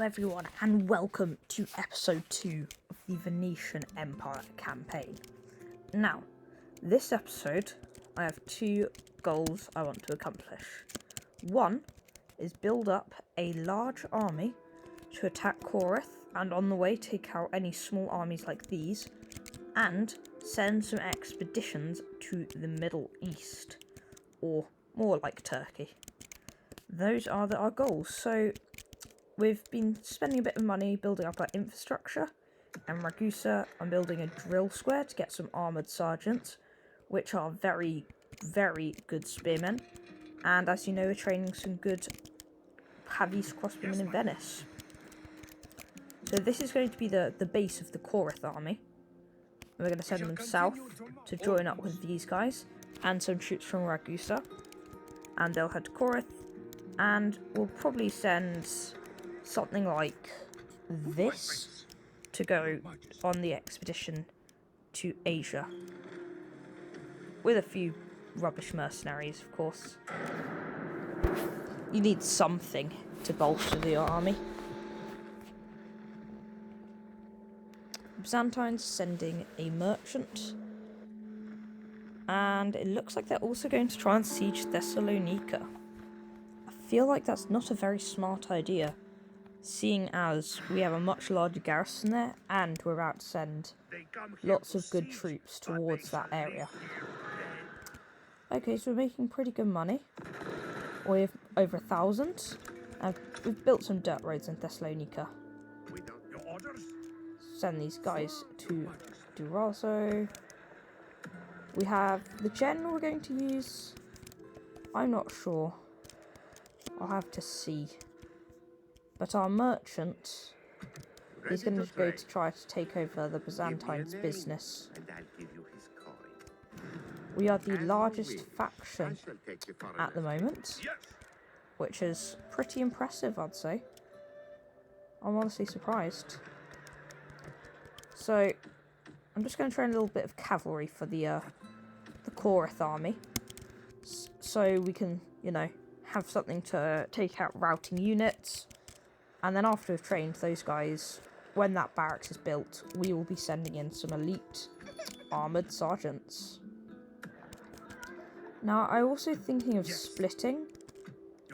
everyone, and welcome to episode 2 of the Venetian Empire campaign. Now, this episode, I have 2 goals I want to accomplish. One is build up a large army to attack Corinth, and on the way take out any small armies like these, and send some expeditions to the Middle East, or more like Turkey. Those are our goals. So we've been spending a bit of money building up our infrastructure, and Ragusa, I'm building a drill square to get some armoured sergeants, which are very, very good spearmen. And as you know, we're training some good Pavis crossbowmen in Venice. So this is going to be the base of the Corinth army. And we're going to send them south to join up with these guys, and some troops from Ragusa. And they'll head to Corinth, and we'll probably send something like this to go on the expedition to Asia, with a few rubbish mercenaries, of course. You need something to bolster the army. Byzantine's sending a merchant, and it looks like they're also going to try and siege Thessalonica. I feel like that's not a very smart idea, seeing as we have a much larger garrison there, and we're about to send lots of good troops towards that area. Okay, so we're making pretty good money. We have over 1,000. We've built some dirt roads in Thessalonica. Send these guys to Durazo. We have the general we're going to use. I'm not sure. I'll have to see. But our merchant is going to go to try to take over the Byzantine's business. We are the largest faction at the moment, which is pretty impressive, I'd say. I'm honestly surprised. So, I'm just going to train a little bit of cavalry for the Corinth army, so we can, have something to take out routing units. And then after we've trained those guys, when that barracks is built, we will be sending in some elite armoured sergeants. Now, I'm also thinking of splitting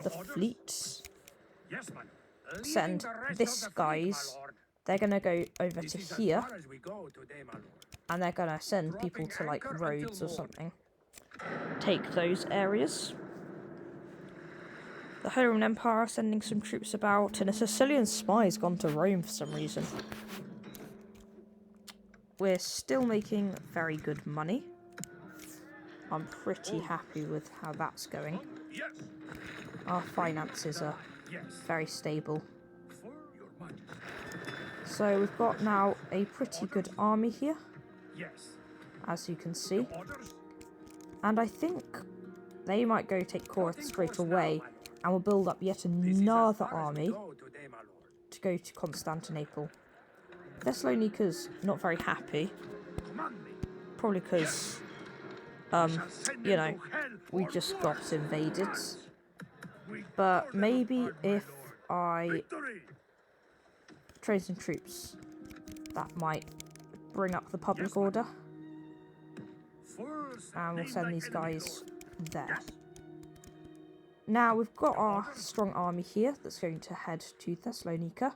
the fleets. Send this guys. They're going to go over to here, and they're going to send people to, like, Rhodes or something. Take those areas. The Holy Roman Empire are sending some troops about, and a Sicilian spy's gone to Rome for some reason. We're still making very good money. I'm pretty happy with how that's going. Our finances are very stable. So we've got now a pretty good army here, as you can see. And I think they might go take Corinth straight away, and we'll build up yet another army to go to Constantinople. Thessalonica's not very happy, probably because, we just got invaded. But maybe if I train some troops, that might bring up the public order. And we'll send these guys there. Now we've got our strong army here that's going to head to Thessalonica.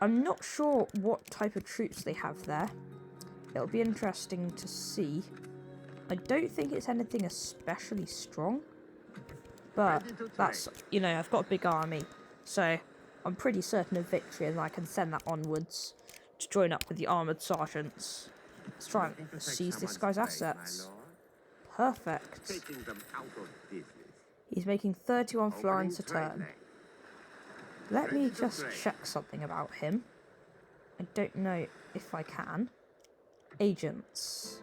I'm not sure what type of troops they have there. It'll be interesting to see. I don't think it's anything especially strong. But that's, I've got a big army. So I'm pretty certain of victory, and I can send that onwards to join up with the armoured sergeants. Let's try and seize this guy's assets. Perfect. He's making 31 florins a turn. Let me just check something about him. I don't know if I can. Agents.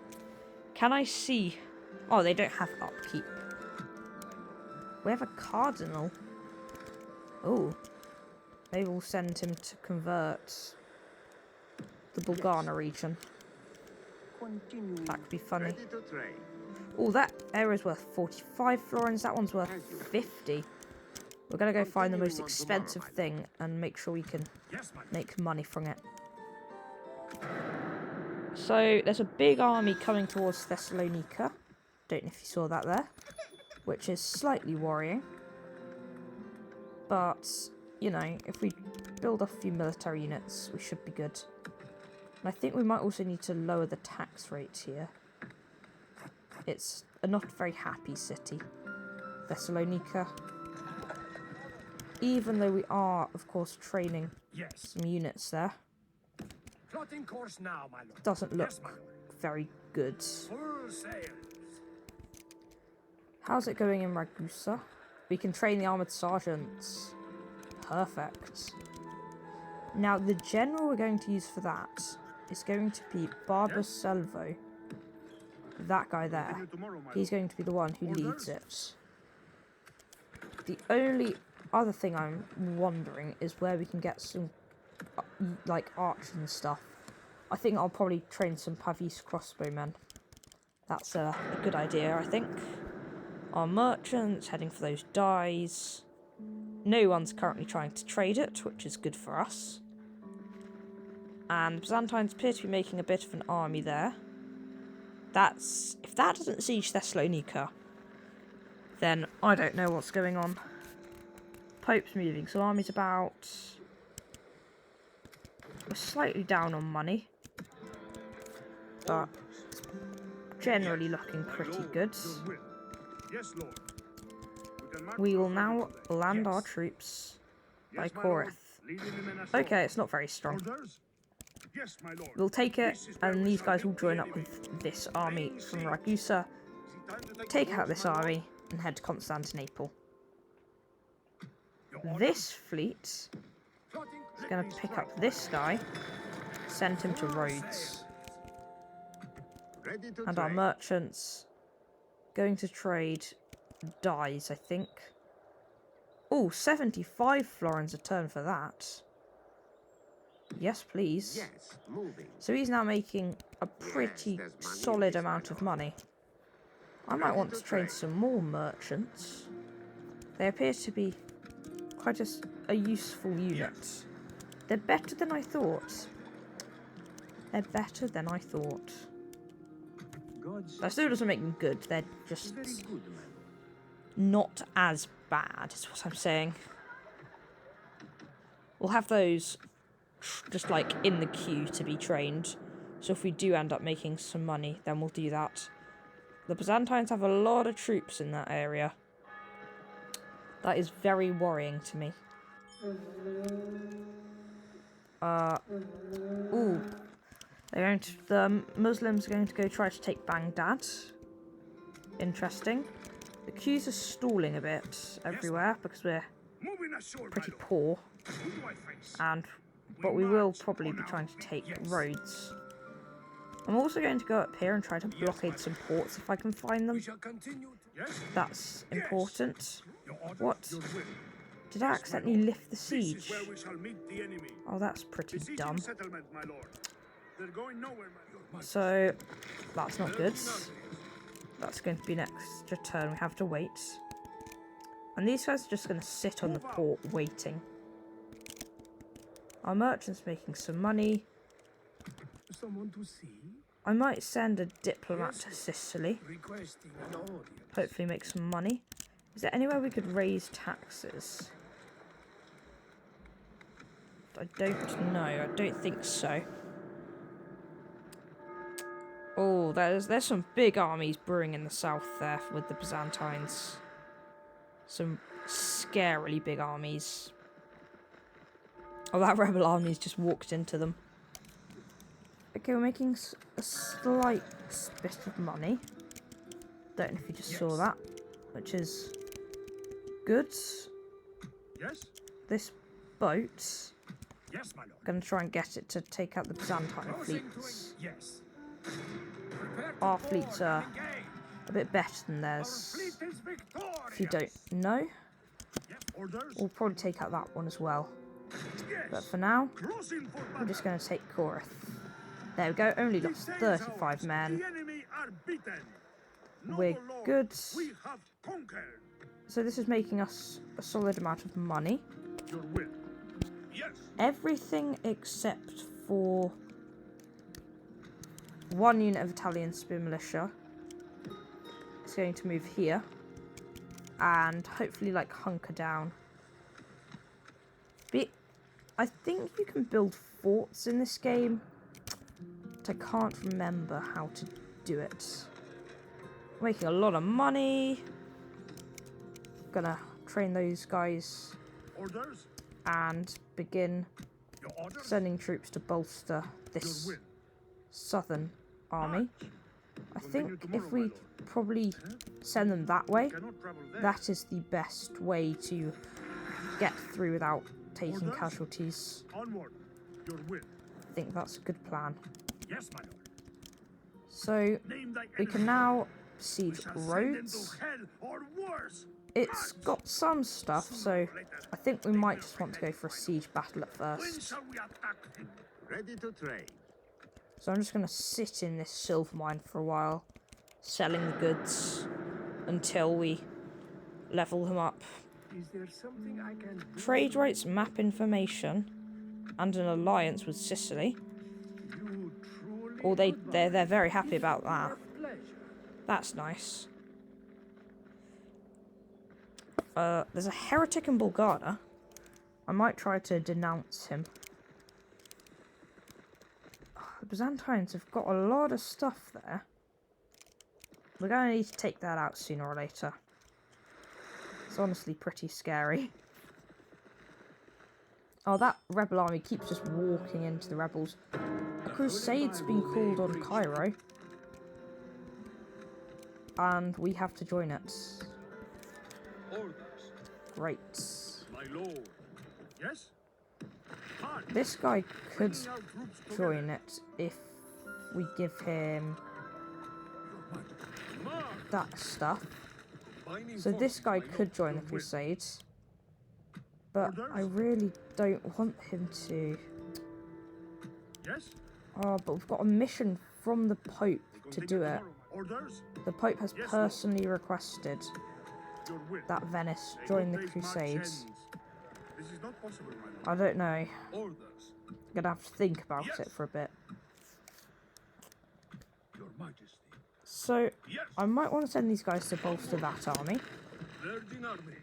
Can I see? Oh, they don't have upkeep. We have a cardinal. Oh. Maybe we'll send him to convert the Bulgana region. That could be funny. Oh, that area's worth 45 florins. That one's worth 50. We're going to go find the most expensive thing and make sure we can make money from it. So, there's a big army coming towards Thessalonica. Don't know if you saw that there. Which is slightly worrying. But, you know, if we build a few military units, we should be good. And I think we might also need to lower the tax rate here. It's a not very happy city, Thessalonica. Even though we are, of course, training some units there. It doesn't look very good. How's it going in Ragusa? We can train the armoured sergeants. Perfect. Now, the general we're going to use for that is going to be Barber Salvo. That guy there. He's going to be the one who leads it. The only other thing I'm wondering is where we can get some, like, archers and stuff. I think I'll probably train some Pavis crossbowmen. That's a good idea, I think. Our merchants heading for those dyes. No one's currently trying to trade it, which is good for us. And Byzantines appear to be making a bit of an army there. If that doesn't siege Thessalonica, then I don't know what's going on. Pope's moving, so army's about... We're slightly down on money. But it's generally looking pretty good. We will now land our troops by Corinth. Okay, it's not very strong. We'll take it, and these guys will join up with this army from Ragusa, take out this army, and head to Constantinople. This fleet is going to pick up this guy, send him to Rhodes. And our merchants going to trade dyes, I think. Oh, 75 florins a turn for that. Yes, please. Yes, so he's now making a pretty solid amount of money. I might want to trade some more merchants. They appear to be quite a useful unit. They're better than I thought. They're better than I thought. That still doesn't make them good. They're just not as bad, is what I'm saying. We'll have those just like in the queue to be trained. So if we do end up making some money, then we'll do that. The Byzantines have a lot of troops in that area. That is very worrying to me. Ooh. The Muslims are going to go try to take Baghdad. Interesting. The queues are stalling a bit everywhere because we're pretty poor. But we will probably be trying to take Rhodes. I'm also going to go up here and try to blockade some ports if I can find them. That's important. What? Did I accidentally lift the siege? Oh, that's pretty dumb. So, that's not good. That's going to be an extra turn we have to wait. And these guys are just going to sit on the port waiting. Our merchant's making some money. I might send a diplomat to Sicily. Hopefully make some money. Is there anywhere we could raise taxes? I don't know. I don't think so. Oh, there's some big armies brewing in the south there with the Byzantines. Some scarily big armies. Oh, that rebel army's just walked into them. Okay, we're making a slight bit of money. Don't know if you just saw that, which is good. Yes. This boat. Yes, my lord. I'm going to try and get it to take out the Byzantine fleets. Yes. Our fleets are a bit better than theirs. If you don't know, we'll probably take out that one as well. But for now, we're just going to take Corinth. There we go, only lost 35 men. We're good. So this is making us a solid amount of money. Your will. Yes. Everything except for 1 unit of Italian spear militia is going to move here. And hopefully, like, hunker down. But I think you can build forts in this game, but I can't remember how to do it. Making a lot of money. Gonna train those guys. Orders. And begin Your orders. sending troops to bolster this Your will. southern army. I Continue think tomorrow, if my we lord. probably send them that way, Cannot travel there. that is the best way to get through without taking Orders? casualties. Onward. Your will. I think that's a good plan. Yes, my lord. So Name thy we can enemy. now We siege shall send them Rhodes. to hell or worse. It's got some stuff, so I think we might just want to go for a siege battle at When first. shall we attack him? Ready to trade. So I'm just going to sit in this silver mine for a while, selling the goods until we level them up. Is there something I can do? Trade rights map information and an alliance with Sicily. You truly Or they're very happy about that. our pleasure. That's nice. There's a heretic in Bulgaria. I might try to denounce him. The Byzantines have got a lot of stuff there. We're going to need to take that out sooner or later. It's honestly pretty scary. Oh, that rebel army keeps just walking into the rebels. A crusade's been called on Cairo. And we have to join it. Orders. Great. My lord. Yes? March. This guy could Bringing our troops together. join it if we give him March. that stuff. Binding So this forces, guy my lord. could join the Your will. Crusades. But Orders? I really don't want him to. Yes? Oh, but we've got a mission from the Pope We'll to continue do it. tomorrow. Orders? The Pope has Yes, Lord. personally requested Your will. that Venice They join the obeys March Crusades. ends. This is not possible, my lord. I don't know. Orders. I'm gonna have to think about Yes. it for a bit. Your Majesty. So Yes. I might want to send these guys to bolster that army. Virgin armies.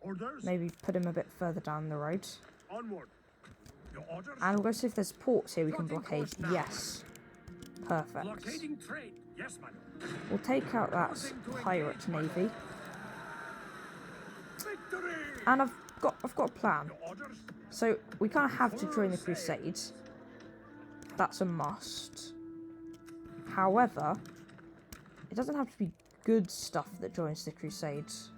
Orders. Maybe put him a bit further down the road. Onward. Your orders. And we'll go see if there's ports here we can Plotting blockade. course now, Yes. Perfect. Blockading trade. Yes, my lord. We'll take out that pirate navy. Victory. And I've got a plan. Your orders. So we kind of have to join the Crusades. That's a must. However, it doesn't have to be good stuff that joins the Crusades.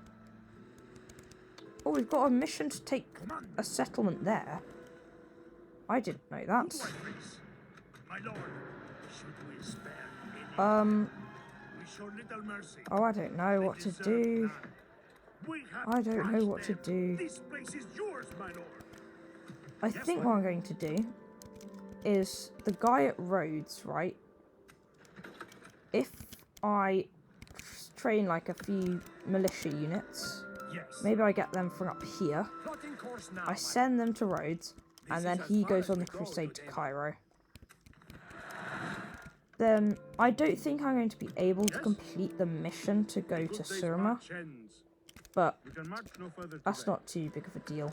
Oh, we've got a mission to take a settlement there. I didn't know that. Who I praise? My lord. Should we spare any? We show little mercy. Oh, I don't know They what to deserve do. none. We have I don't know crushed what to them. do. This place is yours, my lord. I Yes, think my what I'm going to do is the guy at Rhodes, right? If I train like a few militia units, Yes. maybe I get them from up here. Plotting course now, I my send them to Rhodes, and This then is as he far goes as on we the go crusade to today. Cairo. Then I don't think I'm going to be able to Yes? complete the mission to go Good to day's Surma, march ends. but We can march no further that's today. not too big of a deal.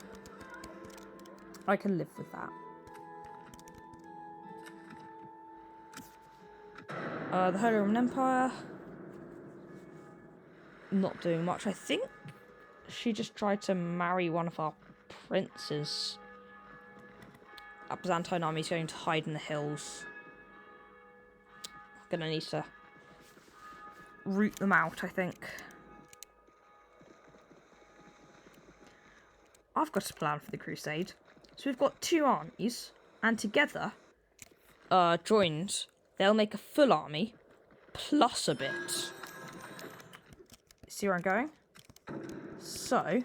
I can live with that. The Holy Roman Empire. Not doing much. I think she just tried to marry one of our princes. That Byzantine army's going to hide in the hills. Gonna need to root them out, I think. I've got a plan for the crusade. So we've got two armies, and together, joined, they'll make a full army, plus a bit. See where I'm going? So,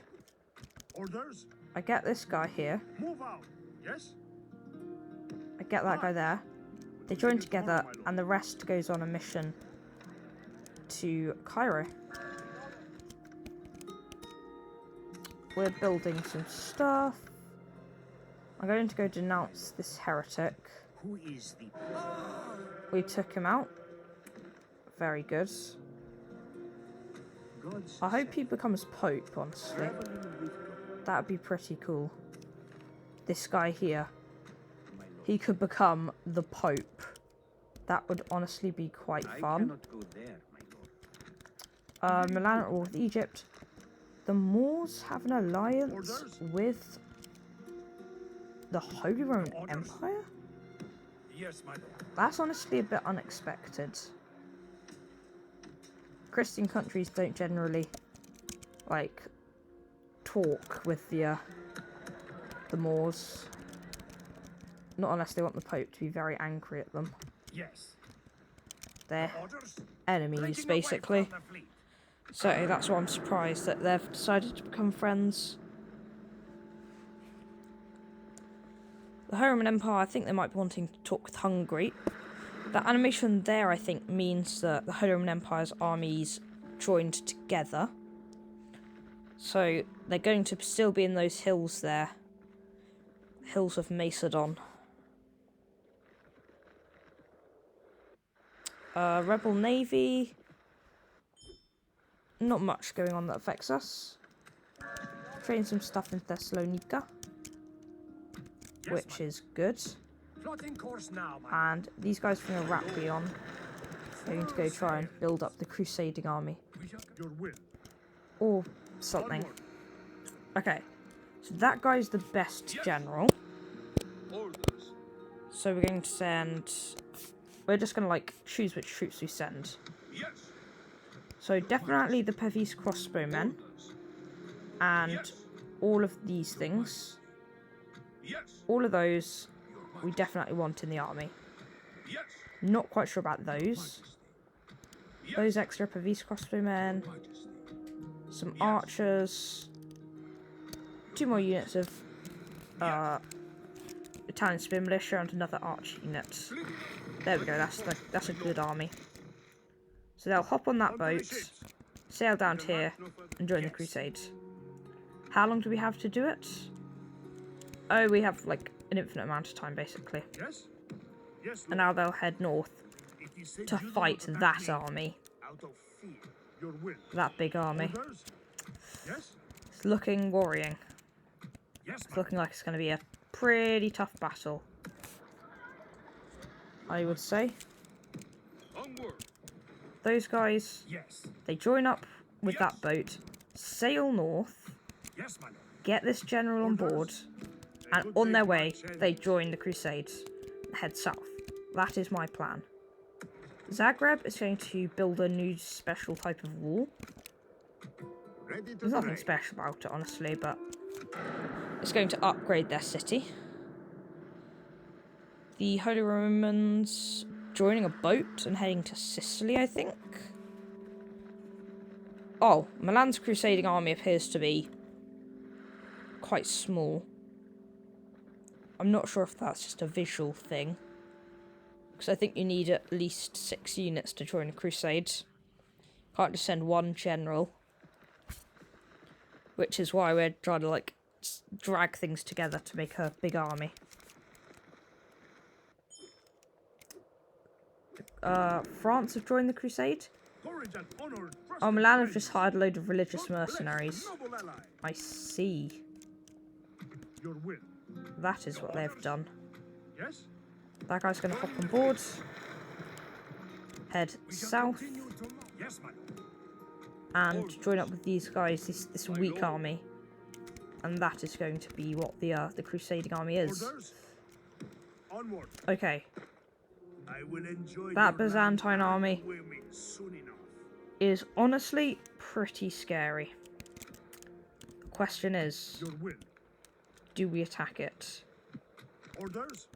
Orders. I get this guy here, Move out. Yes. I get that guy there. They join together, and the rest goes on a mission to Cairo. we're building some stuff. I'm going to go denounce this heretic. Who is the... We took him out. Very good. God's I hope he becomes Pope, honestly. traveling with God, That'd be pretty cool. This guy here. my lord. He could become the Pope. That would honestly be quite I fun. cannot go there, my lord. Milan at war with Egypt. The Moors have an alliance Orders? with the Holy Roman Orders? Empire? Yes, my lord. That's honestly a bit unexpected. Christian countries don't generally, like, talk with the Moors. Not unless they want the Pope to be very angry at them. Yes. They're Orders? enemies, Breaking away basically. from the fleet. So that's why I'm surprised that they've decided to become friends. The Holy Roman Empire, I think they might be wanting to talk with Hungary. That animation there, I think, means that the Holy Roman Empire's armies joined together. So they're going to still be in those hills there. Hills of Macedon. Rebel Navy. Not much going on that affects us. Train some stuff in Thessalonica, Yes, which my is good. plotting course now, my And these guys from Arapion are going to go try and build up the crusading army. Your will. Or something. Onward. Okay, so that guy's the best general. Orders. So we're going to send... We're just going to, like, choose which troops we send. Yes. So definitely the Pevese crossbowmen. And all of these things. Yes. All of those we definitely want in the army. Yes. Not quite sure about those. Those extra Pevese crossbowmen. Some archers. 2 more units of Italian spear militia and another arch unit. There we go, that's a good army. So they'll hop on that boat, sail down here, and join the Crusades. How long do we have to do it? Oh, we have like an infinite amount of time basically. Yes. Yes. And now they'll head north to fight that army. Out of fear. Your will. That big army. Orders. Yes. It's looking worrying. Yes. It's looking like it's going to be a pretty tough battle, I would say. Onward. Those guys, Yes. they join up with that boat, sail north, Yes, my lord. get this general on board, and on their way, they join the Crusades and head south. That is my plan. Zagreb is going to build a new special type of wall. Ready to There's nothing trade. special about it, honestly, but it's going to upgrade their city. The Holy Romans joining a boat and heading to Sicily, I think. Oh, Milan's crusading army appears to be quite small. I'm not sure if that's just a visual thing, because I think you need at least 6 units to join a crusade. Can't just send 1 general. Which is why we're trying to, like, drag things together to make a big army. France have joined the crusade. Courage and honor. Trust Oh, and Milan have praise. just hired a load of religious God bless mercenaries. the noble ally. I see. Your will. That is what they've done. Yes. That guy's going to hop on board. Head We shall south. continue tomorrow. Yes, my lord. And join up with these guys, this weak army. And that is going to be what the crusading army is. Orders. Onward. Okay, I will enjoy that your Byzantine land army and women soon enough. is honestly pretty scary. The question is, Your will. do we attack it? Orders.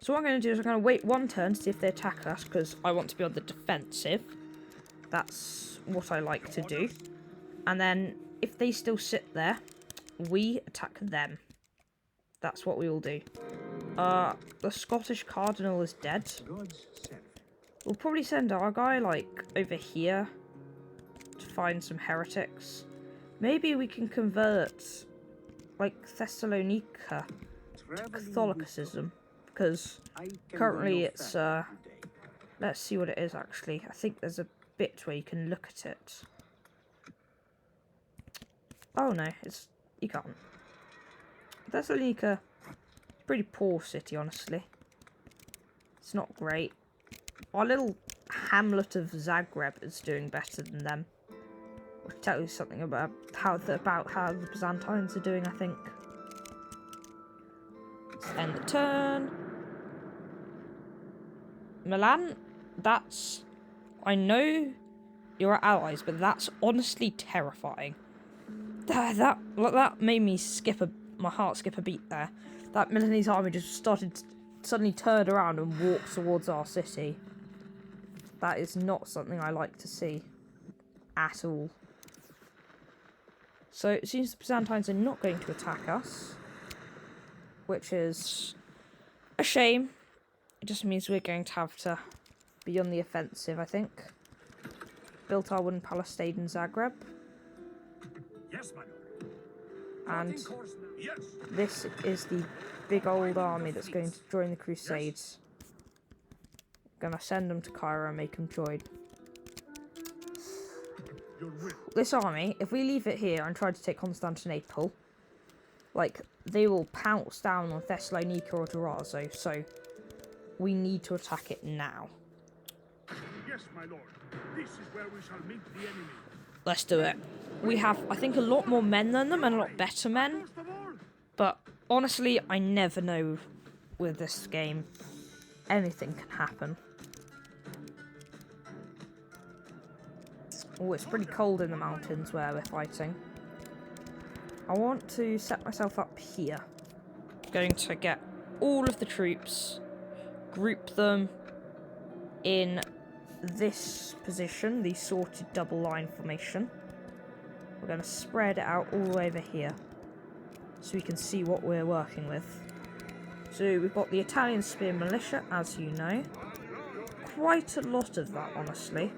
So what I'm going to do is I'm going to wait 1 turn to see if they attack us, because I want to be on the defensive. That's what I like to do. And then, if they still sit there, we attack them. That's what we will do. The Scottish Cardinal is dead. God's servant. We'll probably send our guy, like, over here to find some heretics. Maybe we can convert, like, Thessalonica to Catholicism, because currently it's, let's see what it is actually. I think there's a bit where you can look at it. Oh no, you can't. Thessalonica, pretty poor city, honestly. It's not great. Our little hamlet of Zagreb is doing better than them. Which tells you something about how the Byzantines are doing, I think. Let's end the turn. Milan, I know you're allies, but that's honestly terrifying. That made me my heart skip a beat there. That Milanese army just suddenly turned around and walked towards our city. That is not something I like to see at all. So it seems the Byzantines are not going to attack us, which is a shame. It just means we're going to have to be on the offensive, I think. Built our wooden palace, stayed in Zagreb. Yes, my lord. And Yes. this is the big old army that's going to join the Crusades. Gonna send them to Cairo and make them join. This army, if we leave it here and try to take Constantinople, like, they will pounce down on Thessalonica or Durazzo, so we need to attack it now. Yes, my lord. This is where we shall meet the enemy. Let's do it. We have, I think, a lot more men than them and a lot better men. But honestly, I never know with this game. Anything can happen. Oh, it's pretty cold in the mountains where we're fighting. I want to set myself up here. Going to get all of the troops, group them in this position, the sorted double line formation. We're going to spread it out all the way over here so we can see what we're working with. So we've got the Italian spear militia, as you know. Quite a lot of that, honestly.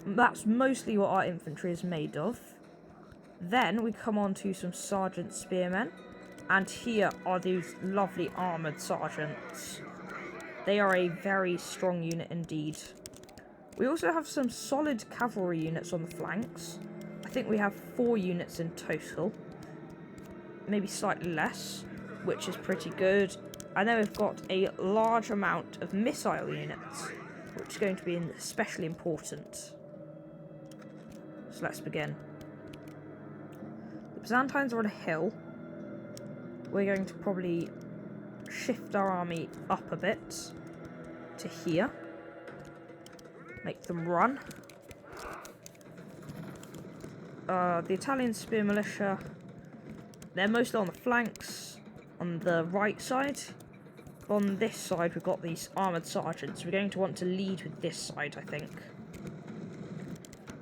That's mostly what our infantry is made of. Then we come on to some sergeant spearmen, and here are these lovely armoured sergeants. They are a very strong unit indeed. We also have some solid cavalry units on the flanks. I think we have 4 units in total. Maybe slightly less, which is pretty good. And then we've got a large amount of missile units, which is going to be especially important. So let's begin. The Byzantines are on a hill. We're going to probably shift our army up a bit to here. Make them run. The Italian spear militia, they're mostly on the flanks, on the right side. On this side, we've got these armoured sergeants. We're going to want to lead with this side, I think.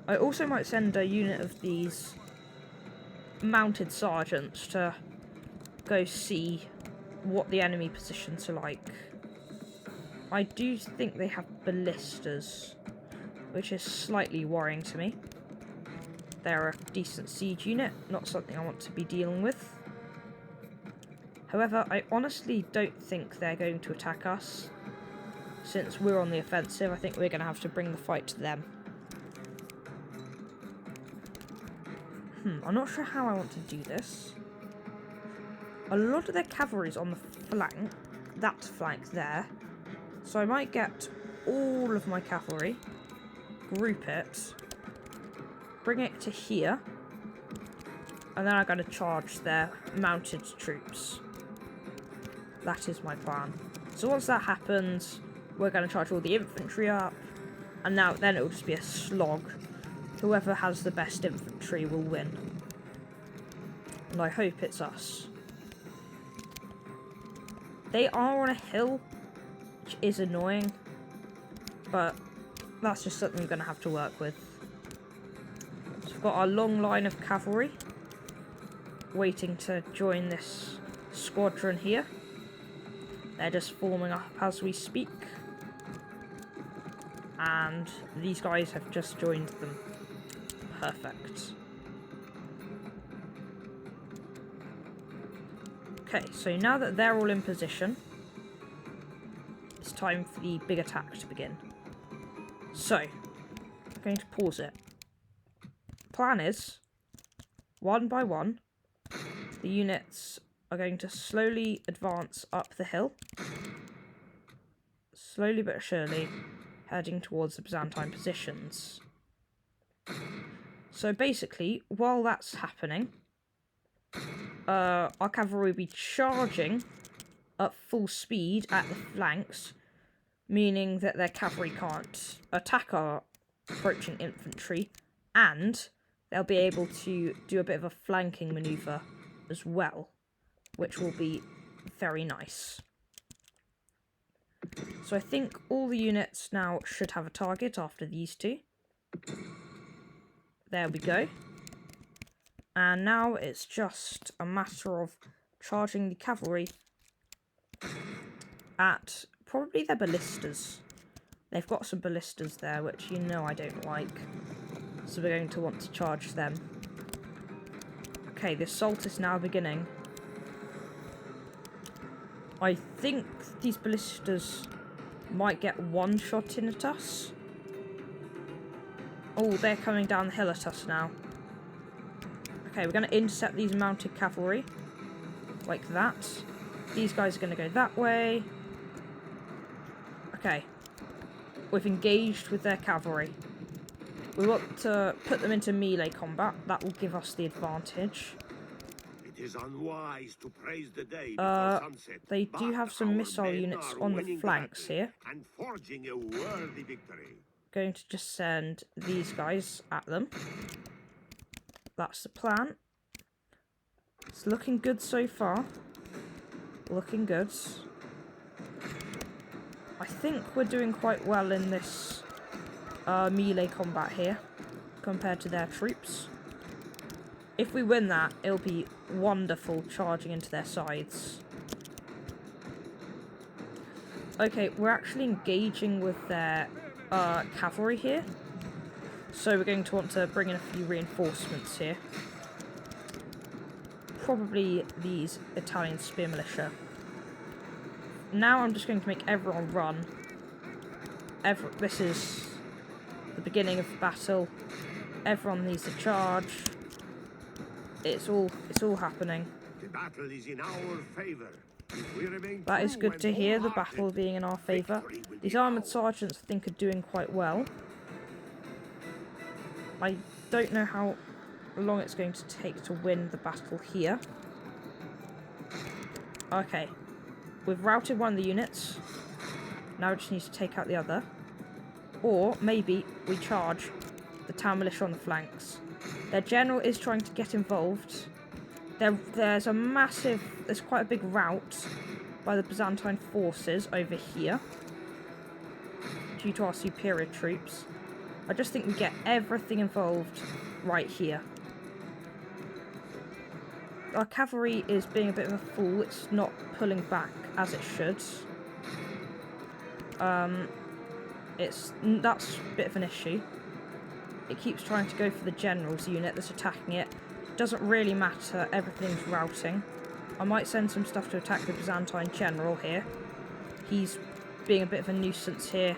I also might send a unit of these mounted sergeants to go see what the enemy positions are like. I do think they have ballistas, which is slightly worrying to me. They're a decent siege unit, not something I want to be dealing with. However, I honestly don't think they're going to attack us. Since we're on the offensive, I think we're going to have to bring the fight to them. I'm not sure how I want to do this. A lot of their cavalry is on the flank, that flank there. So I might get all of my cavalry, group it, bring it to here, and then I'm going to charge their mounted troops. That is my plan. So once that happens, we're going to charge all the infantry up, and then it will just be a slog. Whoever has the best infantry will win. And I hope it's us. They are on a hill, which is annoying, but that's just something we're going to have to work with. So we've got our long line of cavalry waiting to join this squadron here. They're just forming up as we speak. And these guys have just joined them. Perfect. Okay, so now that they're all in position, it's time for the big attack to begin. So, I'm going to pause it. Plan is, one by one, the units are going to slowly advance up the hill. Slowly but surely, heading towards the Byzantine positions. So basically, while that's happening, our cavalry will be charging at full speed at the flanks, meaning that their cavalry can't attack our approaching infantry, and they'll be able to do a bit of a flanking manoeuvre as well, which will be very nice. So I think all the units now should have a target after these two. There we go. And now it's just a matter of charging the cavalry at probably their ballistas. They've got some ballistas there, which you know I don't like. So we're going to want to charge them. Okay, the assault is now beginning. I think these ballistas might get one shot in at us. Oh, they're coming down the hill at us now. Okay, we're going to intercept these mounted cavalry. Like that. These guys are going to go that way. Okay. We've engaged with their cavalry. We want to put them into melee combat. That will give us the advantage. It is unwise to praise the day before sunset, they do have some our missile men units are on the winning flanks battle here. and forging a worthy victory. Going to just send these guys at them. That's the plan. It's looking good so far. Looking good. I think we're doing quite well in this melee combat here compared to their troops. If we win that, it'll be wonderful charging into their sides. Okay, we're actually engaging with their cavalry here. So we're going to want to bring in a few reinforcements here. Probably these Italian spear militia. Now I'm just going to make everyone run. This is the beginning of the battle. Everyone needs to charge. It's all happening. The battle is in our favor. If we remain That is true good and to hear, the wholehearted, battle being in our favour. victory will These be armoured ours. sergeants, I think, are doing quite well. I don't know how long it's going to take to win the battle here. Okay. We've routed one of the units. Now we just need to take out the other. Or maybe we charge the town militia on the flanks. Their general is trying to get involved. There's quite a big rout by the Byzantine forces over here due to our superior troops. I just think we get everything involved right here. Our cavalry is being a bit of a fool. It's not pulling back as it should. That's a bit of an issue. It keeps trying to go for the general's unit that's attacking it. Doesn't really matter, everything's routing. I might send some stuff to attack the Byzantine general here. He's being a bit of a nuisance here.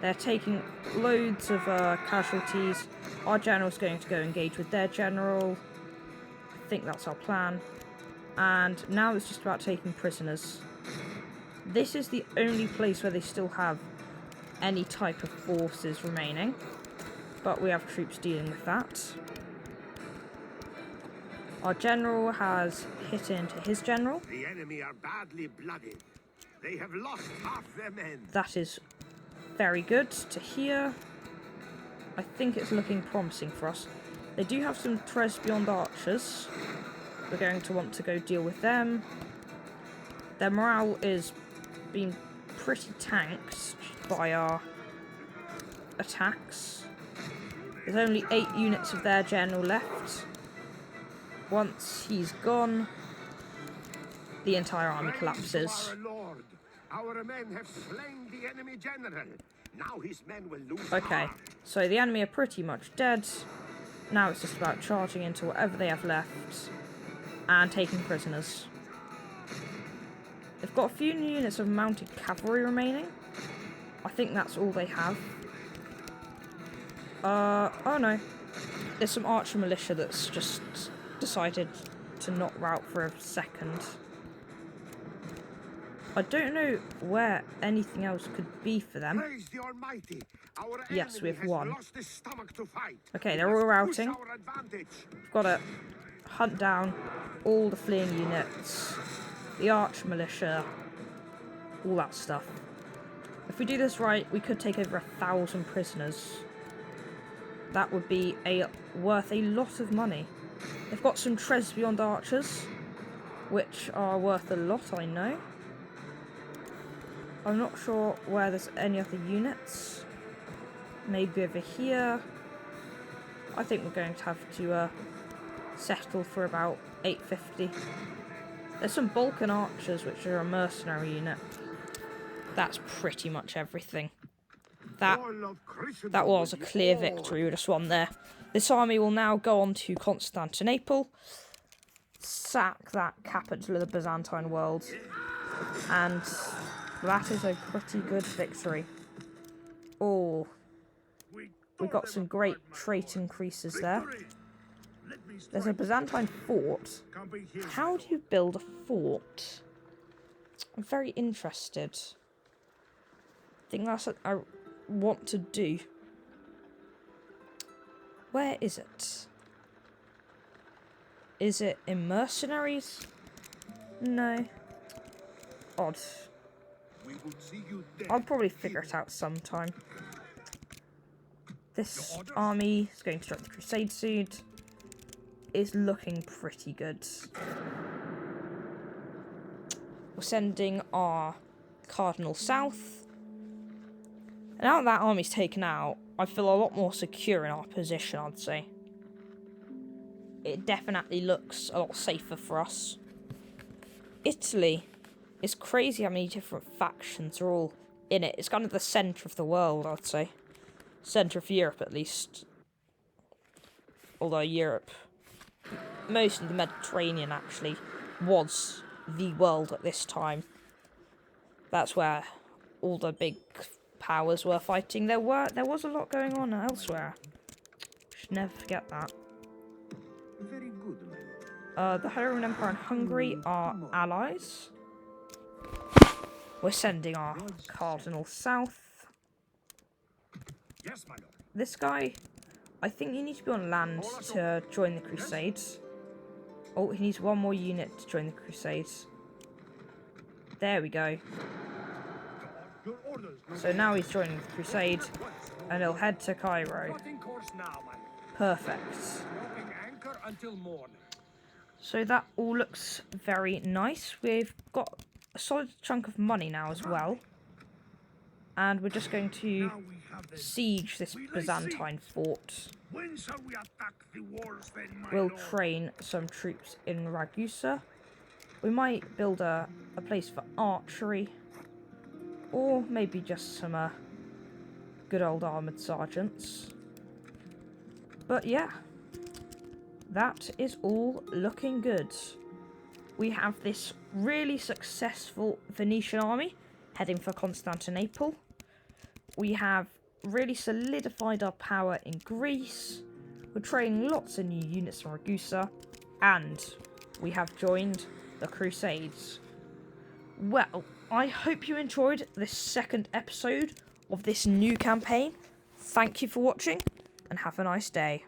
They're taking loads of casualties. Our general's going to go engage with their general. I think that's our plan. And now it's just about taking prisoners. This is the only place where they still have any type of forces remaining. But we have troops dealing with that. Our general has hit into his general. The enemy are badly blooded. They have lost half their men. That is very good to hear. I think it's looking promising for us. They do have some Tres Beyond archers. We're going to want to go deal with them. Their morale is being pretty tanked by our attacks. There's only 8 units of their general left. Once he's gone, the entire army collapses. Our Lord, our men have slain the enemy general. Now his men will lose Okay, heart. so the enemy are pretty much dead. Now it's just about charging into whatever they have left and taking prisoners. got a few units of mounted cavalry remaining. I think that's all they have. Oh no. There's some archer militia that's just decided to not rout for a second. I don't know where anything else could be for them. Praise the Almighty. Our Yes, we enemy have has one. lost his stomach to fight. Okay, We they're all must push routing. our advantage. We've got to hunt down all the fleeing units, the arch militia, all that stuff. If we do this right, we could take over 1,000 prisoners. That would be worth a lot of money. They've got some treasures beyond archers, which are worth a lot, I know. I'm not sure where there's any other units. Maybe over here. I think we're going to have to settle for about 850. There's some Balkan archers, which are a mercenary unit. That's pretty much everything. That was a clear victory. We just won there. This army will now go on to Constantinople, sack that capital of the Byzantine world, and that is a pretty good victory. Oh, we got some great trait increases there. There's a Byzantine fort. How do you build a fort? I'm very interested. I think that's what I want to do. Where is it? Is it in mercenaries? No. Odd. I'll probably figure it out sometime. This army is going to start the crusade soon. Is looking pretty good. We're sending our cardinal south. And now that army's taken out, I feel a lot more secure in our position, I'd say. It definitely looks a lot safer for us. Italy. It's crazy how many different factions are all in it. It's kind of the centre of the world, I'd say. Centre of Europe, at least. Although Europe, mostly the Mediterranean, actually, was the world at this time. That's where all the big powers were fighting. There was a lot going on elsewhere. Should never forget that. Very good, my lord. The Holy Roman Empire and Hungary are allies. We're sending our cardinal south. Yes, my lord. This guy, I think he needs to be on land to join the Crusades. Oh, he needs one more unit to join the Crusades. There we go. Your orders. So now he's joining the Crusade, and he'll head to Cairo. Plotting course now, my lord. Perfect. Dropping anchor until morning. So that all looks very nice. We've got a solid chunk of money now as well. And we're just going to Now we have them. siege this Byzantine fort. When shall we attack the walls then, my We'll lord? train some troops in Ragusa. We might build a place for archery. Or maybe just some good old armoured sergeants. But yeah, that is all looking good. We have this really successful Venetian army heading for Constantinople. We have really solidified our power in Greece. We're training lots of new units from Ragusa. And we have joined the Crusades. Well, I hope you enjoyed this second episode of this new campaign. Thank you for watching, and have a nice day.